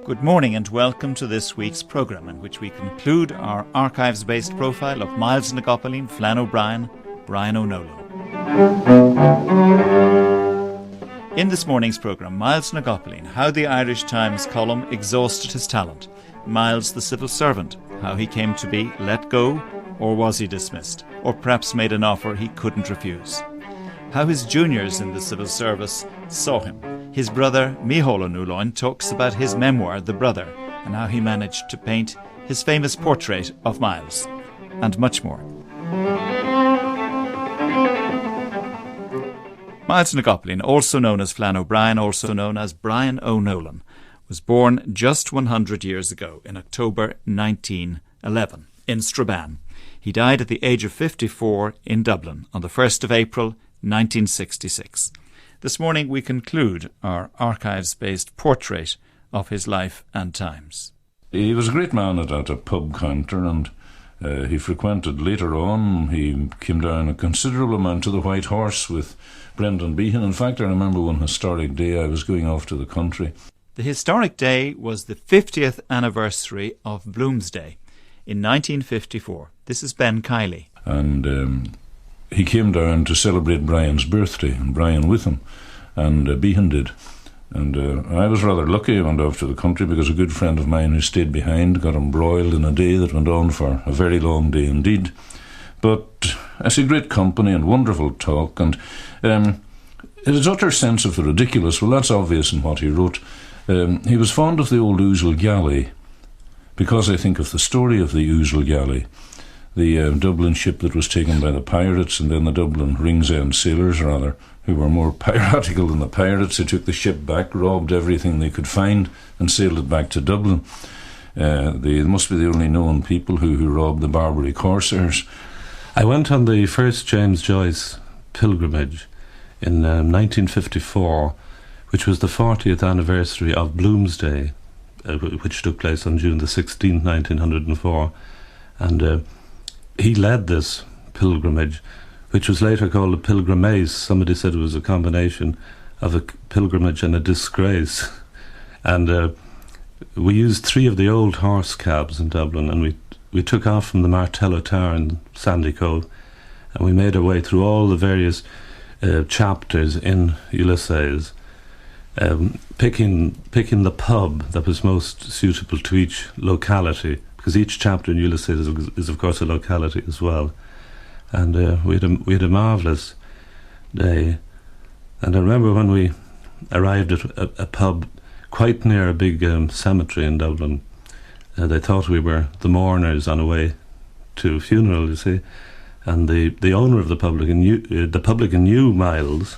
Good morning and welcome to this week's programme, in which we conclude our archives-based profile of Miles na gCopaleen, Flann O'Brien, Brian O'Nolan. In this morning's programme, Miles na gCopaleen, how the Irish Times column exhausted his talent. Miles the civil servant, how he came to be let go, or was he dismissed, or perhaps made an offer he couldn't refuse. How his juniors in the civil service saw him. His brother, Micheál O'Nolan, talks about his memoir, The Brother, and how he managed to paint his famous portrait of Miles, and much more. Miles na gCopaleen, also known as Flann O'Brien, also known as Brian O'Nolan, was born just 100 years ago in October 1911 in Strabane. He died at the age of 54 in Dublin on the 1st of April 1966. This morning we conclude our archives-based portrait of his life and times. He was a great man at a pub counter, and he frequented later on. He came down a considerable amount to the White Horse with Brendan Behan. In fact, I remember one historic day I was going off to the country. The historic day was the 50th anniversary of Bloomsday in 1954. This is Ben Kiley. And he came down to celebrate Brian's birthday, and Brian with him, and Behan did. And I was rather lucky. I went off to the country because a good friend of mine who stayed behind got embroiled in a day that went on for a very long day indeed. But I see great company and wonderful talk, and his utter sense of the ridiculous, well, that's obvious in what he wrote. He was fond of the old Ousel Galley, because I think of the story of the Ousel Galley, the Dublin ship that was taken by the pirates, and then the Dublin Ringsend sailors, rather, who were more piratical than the pirates. They took the ship back, robbed everything they could find, and sailed it back to Dublin. They must be the only known people who robbed the Barbary corsairs. I went on the first James Joyce pilgrimage in 1954, which was the 40th anniversary of Bloomsday, which took place on June the 16th, 1904. And he led this pilgrimage, which was later called a pilgrimage. Somebody said it was a combination of a pilgrimage and a disgrace. And we used 3 of the old horse cabs in Dublin, and we took off from the Martello Tower in Sandycove, and we made our way through all the various chapters in Ulysses, picking the pub that was most suitable to each locality, because each chapter in Ulysses is of course a locality as well. And we had a marvellous day. And I remember when we arrived at a pub quite near a big cemetery in Dublin, they thought we were the mourners on a way to a funeral, you see. And the owner of the publican knew Miles,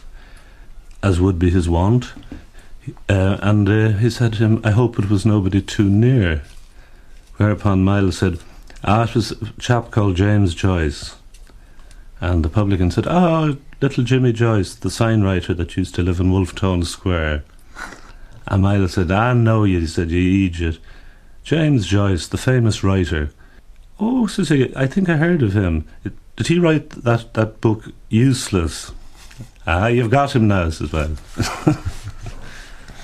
as would be his wont, and he said to him, "I hope it was nobody too near." Whereupon Miles said, it was a chap called James Joyce. And the publican said, little Jimmy Joyce, the sign writer that used to live in Wolftown Square. And Miles said, no, he said, you idiot. James Joyce, the famous writer. Oh, says he, I think I heard of him. Did he write that book, Useless? You've got him now, says Ben.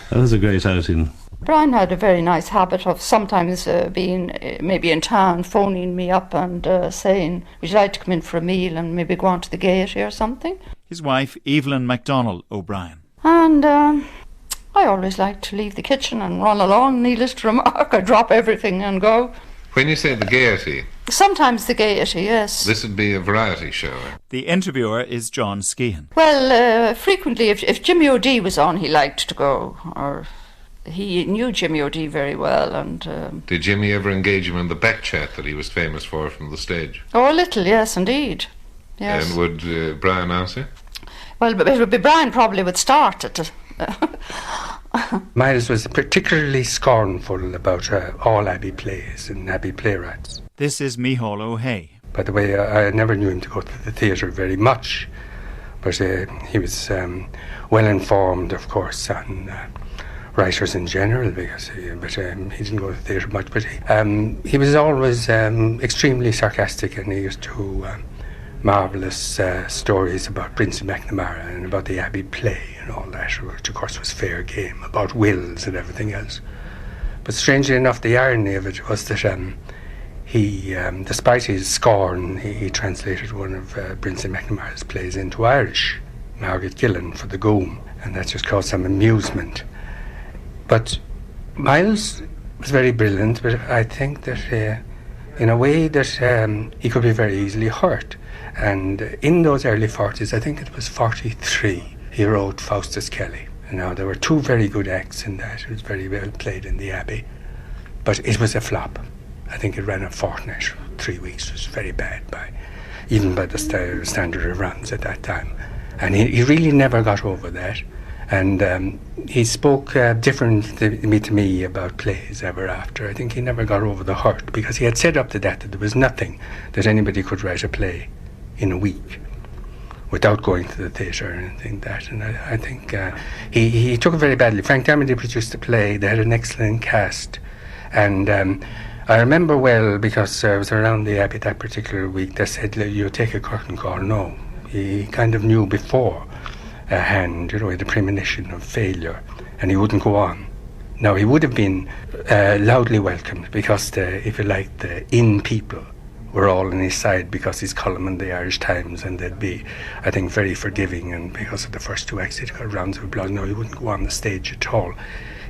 That was a great outing. Brian had a very nice habit of sometimes being maybe in town, phoning me up and saying, would you like to come in for a meal and maybe go on to the Gaiety or something? His wife, Evelyn MacDonald O'Brien. And I always like to leave the kitchen and run along, needless to remark. I drop everything and go. When you say the Gaiety? Sometimes the Gaiety, yes. This would be a variety show. The interviewer is John Skehan. Well, frequently, if Jimmy O'Dea was on, he liked to go, or he knew Jimmy O'Dea very well. And did Jimmy ever engage him in the back chat that he was famous for from the stage? Oh, a little, yes, indeed. Yes. And would Brian answer? Well, it would be Brian probably would start it. Miles was particularly scornful about all Abbey plays and Abbey playwrights. This is Micheál O'Hay. By the way, I never knew him to go to the theatre very much, but he was well informed, of course, on writers in general, because he didn't go to the theatre much, but he was always extremely sarcastic, and he used to marvellous stories about Prince of McNamara and about the Abbey play and all that, which of course was fair game, about wills and everything else. But strangely enough, the irony of it was that he, despite his scorn, he translated one of Brinsley McNamara's plays into Irish, Margaret Gillan for the Goom, and that just caused some amusement. But Miles was very brilliant, but I think that in a way that he could be very easily hurt. And in those early 40s, I think it was 43, he wrote Faustus Kelly. Now, there were two very good acts in that. It was very well played in the Abbey, but it was a flop. I think it ran a fortnight, 3 weeks. It was very bad, even by the standard of runs at that time. And he really never got over that. And he spoke differently to me about plays ever after. I think he never got over the hurt, because he had said up to that there was nothing that anybody could write a play in a week without going to the theatre or anything like that. And I think he took it very badly. Frank Dermody produced a play. They had an excellent cast. And I remember well, because I was around the Abbey that particular week, they said, "You take a curtain call." No. He kind of knew beforehand, he had a premonition of failure, and he wouldn't go on. Now, he would have been loudly welcomed, because if you like, the in people were all on his side because his column in the Irish Times, and they'd be, I think, very forgiving, and because of the first two acts, he'd got rounds of applause. No, he wouldn't go on the stage at all.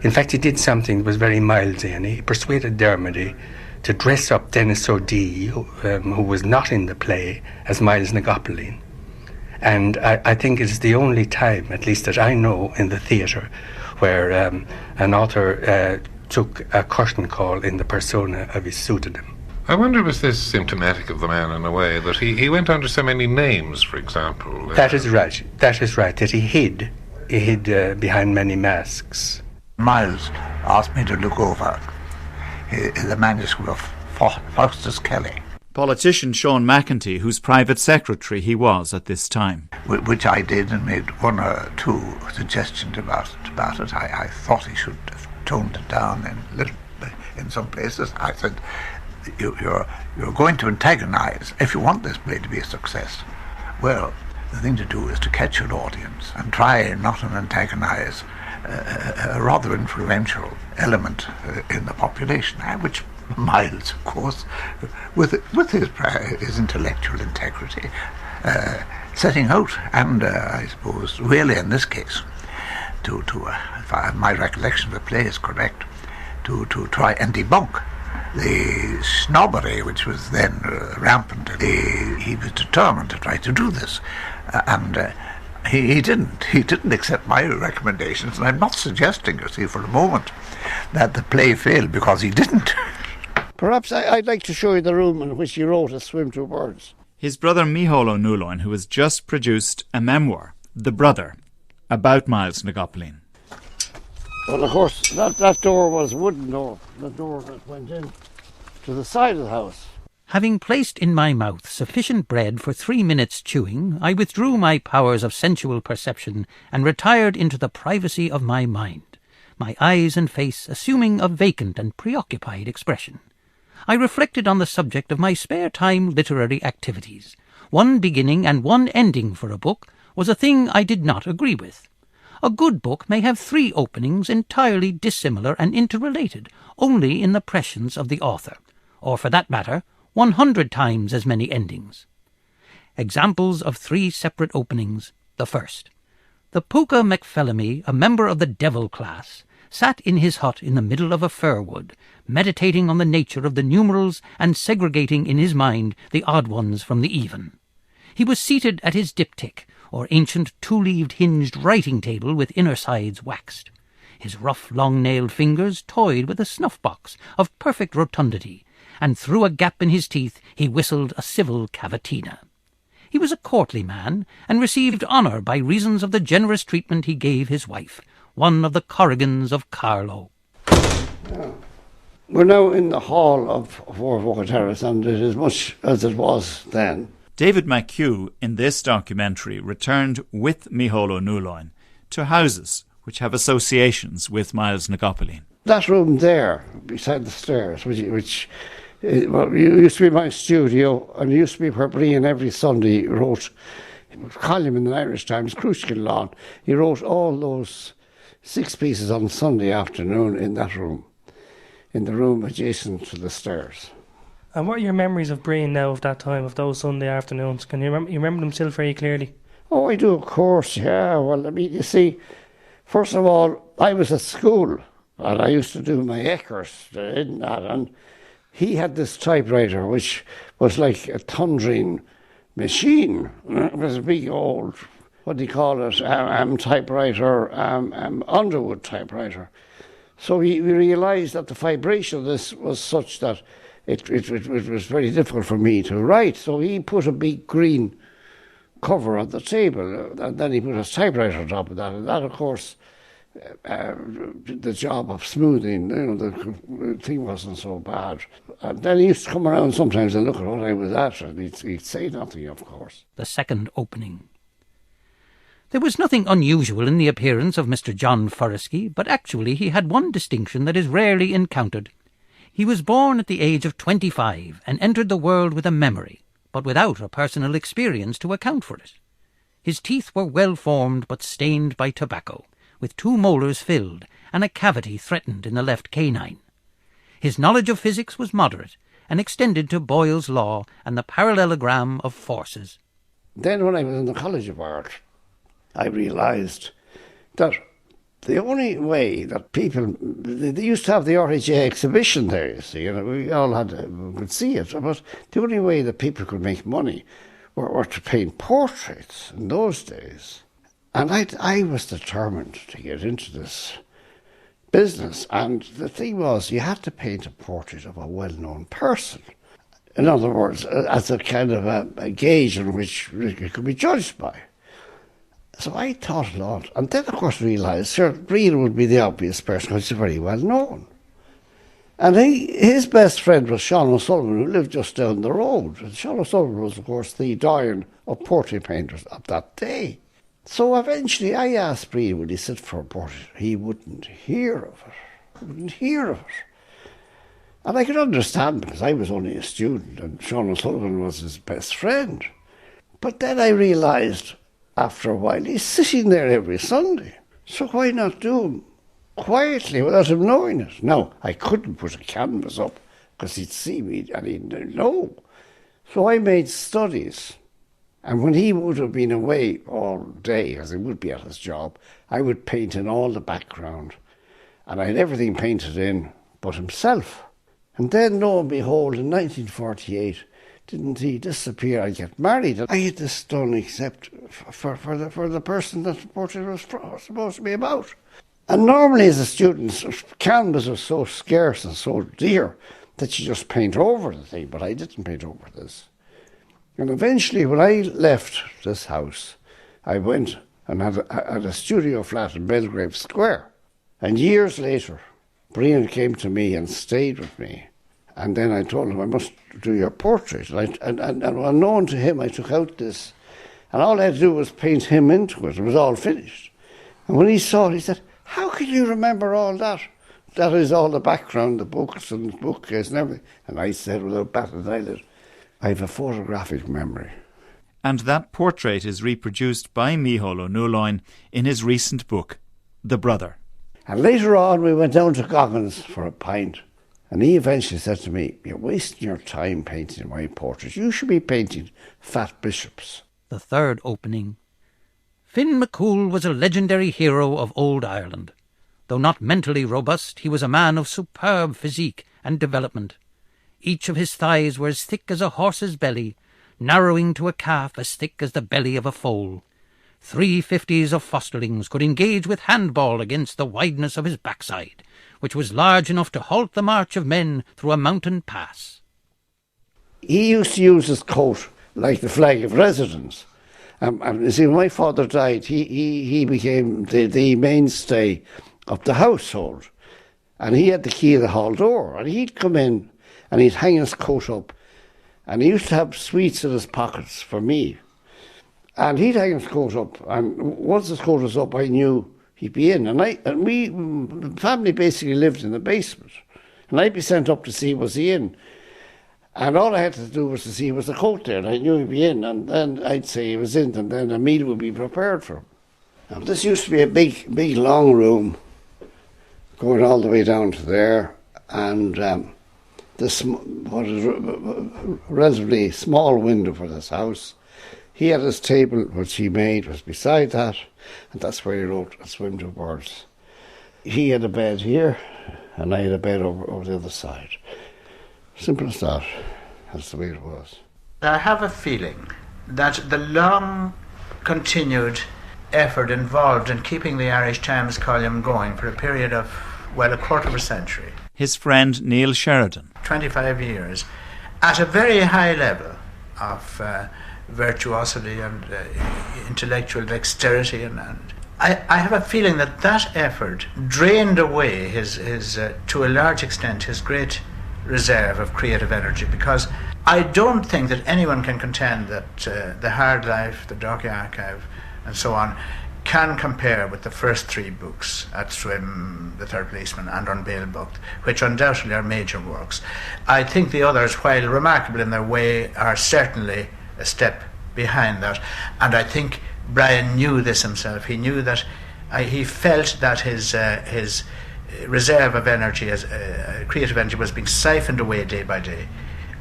In fact, he did something that was very milesy, and he persuaded Dermody to dress up Dennis O'Dea, who was not in the play, as Miles Nagopoline. And I think it's the only time, at least that I know, in the theatre where an author took a curtain call in the persona of his pseudonym. I wonder, was this symptomatic of the man in a way, that he went under so many names, for example? That is right, that he hid behind many masks. Miles asked me to look over the manuscript of Faustus Kelly. Politician Sean McEntee, whose private secretary he was at this time. Which I did, and made one or two suggestions about it. I thought he should have toned it down in some places. I said, you're going to antagonize. If you want this play to be a success, well, the thing to do is to catch your audience and try not to antagonize a rather influential element in the population, which Miles, of course, with his intellectual integrity, setting out, and I suppose really in this case, if my recollection of the play is correct, to try and debunk the snobbery which was then rampant. He was determined to try to do this, and he didn't accept my recommendations, and I'm not suggesting, you see, for a moment that the play failed because he didn't. Perhaps I'd like to show you the room in which he wrote A Swim Through Birds. His brother Micheál Ó Nuallainn, who has just produced a memoir, The Brother, about Miles Nagopoline. Well, of course, that door was a wooden door, the door that went in to the side of the house. Having placed in my mouth sufficient bread for 3 minutes' chewing, I withdrew my powers of sensual perception and retired into the privacy of my mind, my eyes and face assuming a vacant and preoccupied expression. I reflected on the subject of my spare time literary activities. One beginning and one ending for a book was a thing I did not agree with. A good book may have 3 openings entirely dissimilar and interrelated, only in the prescience of the author, or for that matter, 100 times as many endings. Examples of 3 separate openings. The first. The Pooka McPhellamy, a member of the devil class, sat in his hut in the middle of a fir wood, meditating on the nature of the numerals and segregating in his mind the odd ones from the even. He was seated at his diptych, or ancient 2-leaved hinged writing table with inner sides waxed. His rough long-nailed fingers toyed with a snuff-box of perfect rotundity, and through a gap in his teeth he whistled a civil cavatina. He was a courtly man, and received honour by reasons of the generous treatment he gave his wife, one of the Corrigans of Carlow. We're now in the hall of Warvoca Terrace, and it is much as it was then. David McHugh, in this documentary, returned with Micheál Ó Nuallainn to houses which have associations with Miles Nagopoline. That room there, beside the stairs, which used to be my studio, and it used to be where Brian every Sunday wrote a column in the Irish Times, Crucial Lawn. He wrote all those 6 pieces on Sunday afternoon in that room. in the room adjacent to the stairs. And what are your memories of Brian now of that time, of those Sunday afternoons? Can you remember them still very clearly? Oh, I do, of course, yeah. Well, I mean, you see, first of all, I was at school, and I used to do my Eckers in that, and he had this typewriter, which was like a thundering machine. It was a big old, what do you call it, typewriter, Underwood typewriter. So we realised that the vibration of this was such that it was very difficult for me to write. So he put a big green cover on the table, and then he put a typewriter on top of that. And that, of course, did the job of smoothing. The thing wasn't so bad. And then he used to come around sometimes and look at what I was at, and he'd say nothing, of course. The second opening. There was nothing unusual in the appearance of Mr. John Forresky, but actually he had one distinction that is rarely encountered. He was born at the age of 25 and entered the world with a memory, but without a personal experience to account for it. His teeth were well formed but stained by tobacco, with 2 molars filled and a cavity threatened in the left canine. His knowledge of physics was moderate and extended to Boyle's law and the parallelogram of forces. Then when I was in the College of Art, I realised that the only way that people, they used to have the RHA exhibition there, you see, and we all could see it, but the only way that people could make money were to paint portraits in those days. And I was determined to get into this business, and the thing was, you had to paint a portrait of a well-known person. In other words, as a kind of a gauge in which it could be judged by. So I thought a lot, and then of course realised, sure, Brian would be the obvious person because he's very well known. And his best friend was Sean O'Sullivan, who lived just down the road. And Sean O'Sullivan was, of course, the doyen of portrait painters of that day. So eventually I asked Brian, would he sit for a portrait? He wouldn't hear of it. And I could understand, because I was only a student and Sean O'Sullivan was his best friend. But then I realised, after a while, he's sitting there every Sunday. So why not do him quietly without him knowing it? Now, I couldn't put a canvas up because he'd see me and he'd know. So I made studies. And when he would have been away all day, as he would be at his job, I would paint in all the background. And I had everything painted in but himself. And then, lo and behold, in 1948, didn't he disappear and get married? I had this done except for the person that the portrait was supposed to be about. And normally as a student, canvas was so scarce and so dear that you just paint over the thing, but I didn't paint over this. And eventually when I left this house, I went and had a studio flat in Belgrave Square. And years later, Brian came to me and stayed with me. And then I told him, I must do your portrait. And unknown to him, I took out this. And all I had to do was paint him into it. It was all finished. And when he saw it, he said, how can you remember all that? That is all the background, the books and the bookcase and everything. And I said, without batting an eyelid, I have a photographic memory. And that portrait is reproduced by Micheál Ó Nualáin in his recent book, The Brother. And later on, we went down to Goggins for a pint. And he eventually said to me, you're wasting your time painting my portraits. You should be painting fat bishops. The third opening. Finn McCool was a legendary hero of old Ireland. Though not mentally robust, he was a man of superb physique and development. Each of his thighs were as thick as a horse's belly, narrowing to a calf as thick as the belly of a foal. 350s of fosterlings could engage with handball against the wideness of his backside, which was large enough to halt the march of men through a mountain pass. He used to use his coat like the flag of residence. And you see, when my father died, he became the mainstay of the household. And he had the key of the hall door. And he'd come in and he'd hang his coat up. And he used to have sweets in his pockets for me. And he'd hang his coat up. And once his coat was up, I knew he'd be in. And the family basically lived in the basement. And I'd be sent up to see was he in. And all I had to do was to see was the coat there, and I knew he'd be in. And then I'd say he was in, and then a meal would be prepared for him. Now, this used to be a big, long room, going all the way down to there. and this what is a relatively small window for this house. He had his table, which he made, was beside that, and that's where he wrote A Swim to Birds. He had a bed here, and I had a bed over the other side. Simple as that. That's the way it was. I have a feeling that the long continued effort involved in keeping the Irish Times column going for a period of, well, a quarter of a century. His friend Neil Sheridan. 25 years, at a very high level of virtuosity and intellectual dexterity, and I have a feeling that that effort drained away his to a large extent, his great reserve of creative energy, because I don't think that anyone can contend that The Hard Life, The Docky Archive, and so on, can compare with the first three books, At Swim, The Third Policeman, and On Bail Booked, which undoubtedly are major works. I think the others, while remarkable in their way, are certainly a step behind that, and I think Brian knew this himself. He knew that he felt that his reserve of energy, as creative energy, was being siphoned away day by day,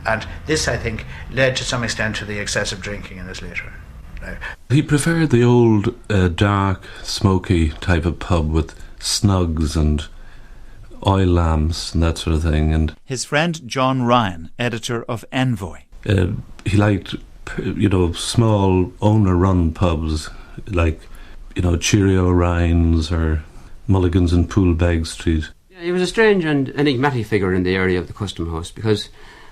and this, I think, led to some extent to the excessive drinking in his later life. He preferred the old dark, smoky type of pub with snugs and oil lamps and that sort of thing. And his friend John Ryan, editor of Envoy. He liked, small owner-run pubs like, Cheerio Ryan's or Mulligan's in Poolbeg Street. He was a strange and enigmatic figure in the area of the Custom House because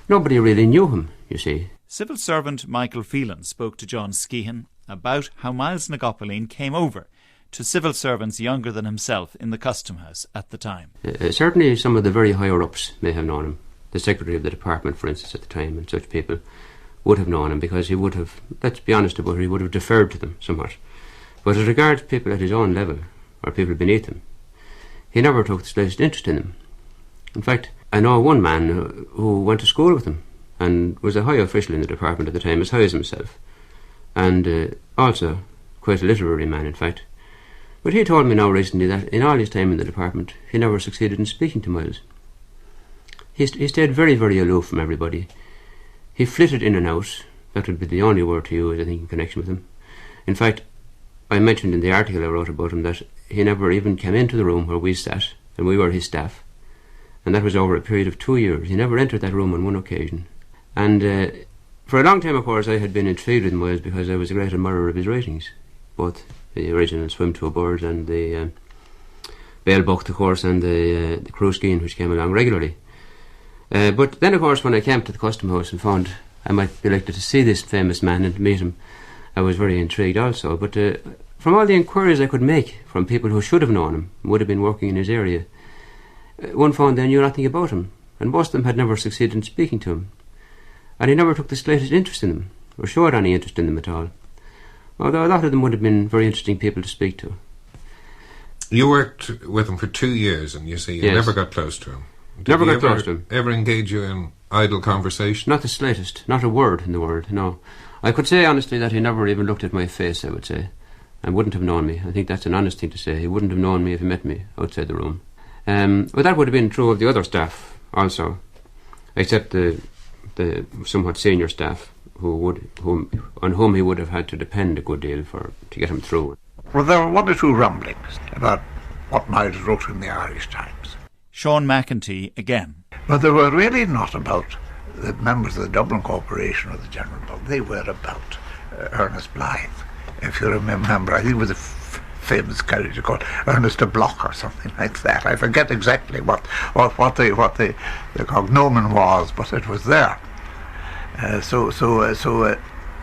nobody really knew him, you see. Civil servant Michael Phelan spoke to John Skehan about how Miles na gCopaleen came over to civil servants younger than himself in the Custom House at the time. Certainly some of the very higher-ups may have known him. The secretary of the department, for instance, at the time, and such people would have known him because he would have, let's be honest about it, he would have deferred to them somewhat. But as regards people at his own level, or people beneath him, he never took the slightest interest in them. In fact, I know one man who went to school with him and was a high official in the department at the time, as high as himself, and also quite a literary man, in fact. But he told me now recently that in all his time in the department, he never succeeded in speaking to Miles. He stayed very, very aloof from everybody. He flitted in and out. That would be the only word to use, I think, in connection with him. In fact, I mentioned in the article I wrote about him that he never even came into the room where we sat, and we were his staff. And that was over a period of 2 years. He never entered that room on one occasion. And for a long time, of course, I had been intrigued with Miles because I was a great admirer of his writings, both the original Swim to a Bird and the Bail Booked, of course, and the Cruise Scheme, which came along regularly. But then, of course, when I came to the Custom House and found I might be likely to see this famous man and to meet him, I was very intrigued also. But from all the inquiries I could make from people who should have known him, would have been working in his area, one found they knew nothing about him, and most of them had never succeeded in speaking to him. And he never took the slightest interest in them, or showed any interest in them at all, although a lot of them would have been very interesting people to speak to. You worked with him for 2 years, and you say you never got close to him. Never got close to him. Ever engage you in idle conversation? Not the slightest, not a word in the world, no. I could say honestly that he never even looked at my face, I would say, and wouldn't have known me. I think that's an honest thing to say. He wouldn't have known me if he met me outside the room. But that would have been true of the other staff also, except the somewhat senior staff on whom he would have had to depend a good deal to get him through. Well, there were one or two rumblings about what Miles wrote in the Irish Times. Sean McEntee again. But they were really not about the members of the Dublin Corporation or the general public. They were about Ernest Blythe. If you remember, I think it was a famous character called Ernest de Block or something like that. I forget exactly what the cognomen was, but it was there. So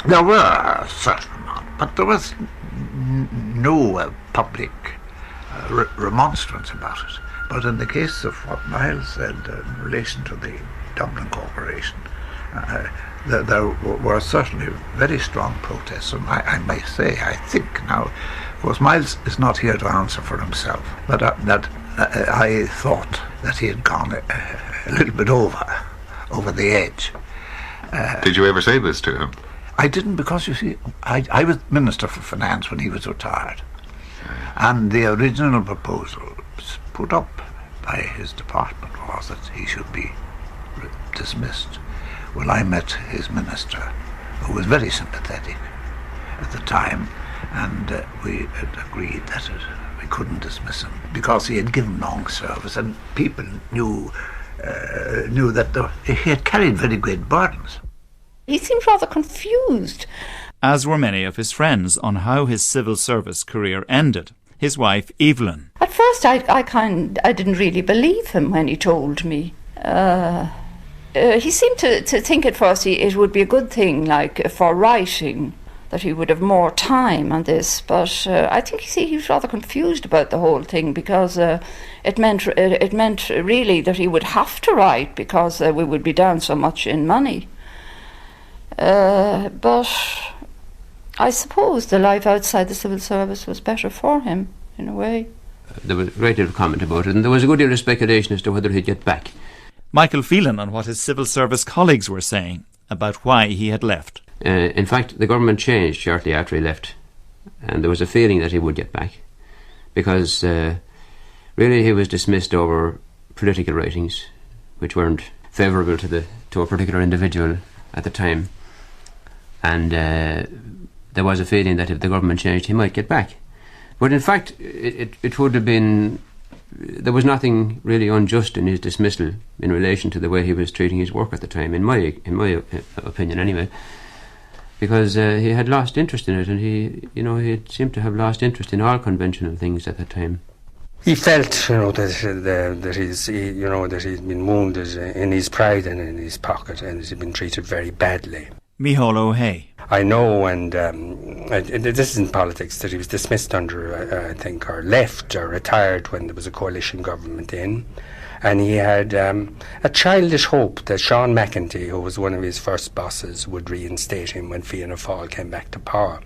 there were a certain amount, but there was no public remonstrance about it. But in the case of what Miles said in relation to the Dublin Corporation, there were certainly very strong protests. And I may say, I think now, of course, Miles is not here to answer for himself, but that I thought that he had gone a little bit over the edge. Did you ever say this to him? I didn't, because you see, I was Minister for Finance when he was retired, and the original proposal was put up by his department was that he should be dismissed. Well, I met his minister, who was very sympathetic at the time, and we had agreed that we couldn't dismiss him because he had given long service, and people knew that he had carried very great burdens. He seemed rather confused. As were many of his friends, on how his civil service career ended. His wife, Evelyn. At first, I didn't really believe him when he told me. He seemed to think at first it would be a good thing, like for writing, that he would have more time on this. But I think he was rather confused about the whole thing, because it meant really that he would have to write because we would be down so much in money. But I suppose the life outside the civil service was better for him, in a way. There was a great deal of comment about it, and there was a good deal of speculation as to whether he'd get back. Michael Phelan on what his civil service colleagues were saying about why he had left. In fact, the government changed shortly after he left, and there was a feeling that he would get back, because really he was dismissed over political writings, which weren't favourable to a particular individual at the time. And there was a feeling that if the government changed, he might get back. But in fact, it would have been... There was nothing really unjust in his dismissal in relation to the way he was treating his work at the time, in my opinion anyway, because he had lost interest in it, and he seemed to have lost interest in all conventional things at the time. He felt, that he'd been wounded in his pride and in his pocket, and he'd been treated very badly. Micheál O'Hay. I know, and this isn't politics, that he was dismissed under, I think, or left or retired when there was a coalition government in. And he had a childish hope that Sean McEntee, who was one of his first bosses, would reinstate him when Fianna Fáil came back to power.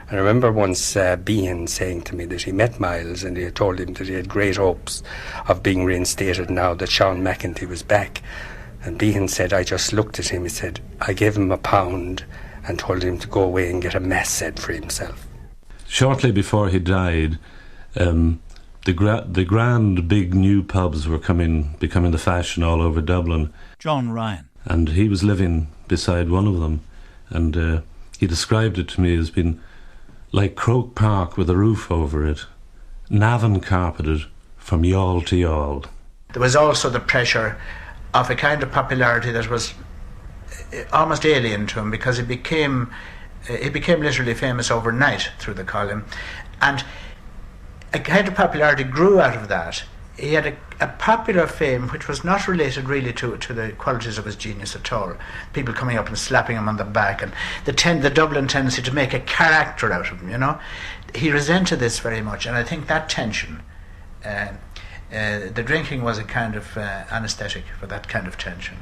And I remember once Behan saying to me that he met Miles and he had told him that he had great hopes of being reinstated now that Sean McEntee was back. And Behan said, I just looked at him, he said, I gave him £1 and told him to go away and get a mess said for himself. Shortly before he died, the grand big new pubs were becoming the fashion all over Dublin. John Ryan. And he was living beside one of them, and he described it to me as being like Croke Park with a roof over it, Navan carpeted from yawl to yawl. There was also the pressure of a kind of popularity that was almost alien to him, because he became literally famous overnight through the column, and a kind of popularity grew out of that. He had a popular fame which was not related really to the qualities of his genius at all. People coming up and slapping him on the back, and the Dublin tendency to make a character out of him, He resented this very much, and I think that tension, the drinking was a kind of anaesthetic for that kind of tension.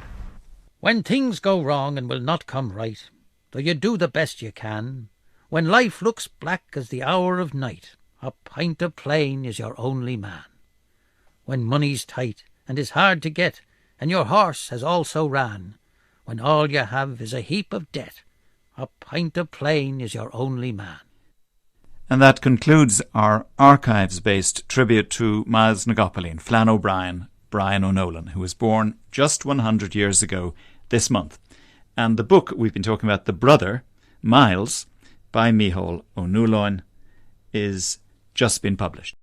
When things go wrong and will not come right, though you do the best you can, when life looks black as the hour of night, a pint of plain is your only man. When money's tight and is hard to get, and your horse has also ran, when all you have is a heap of debt, a pint of plain is your only man. And that concludes our archives-based tribute to Miles Nagopaleen, Flann O'Brien, Brian O'Nolan, who was born just 100 years ago this month. And the book we've been talking about, The Brother, Miles, by Micheál O'Nolan, is just been published.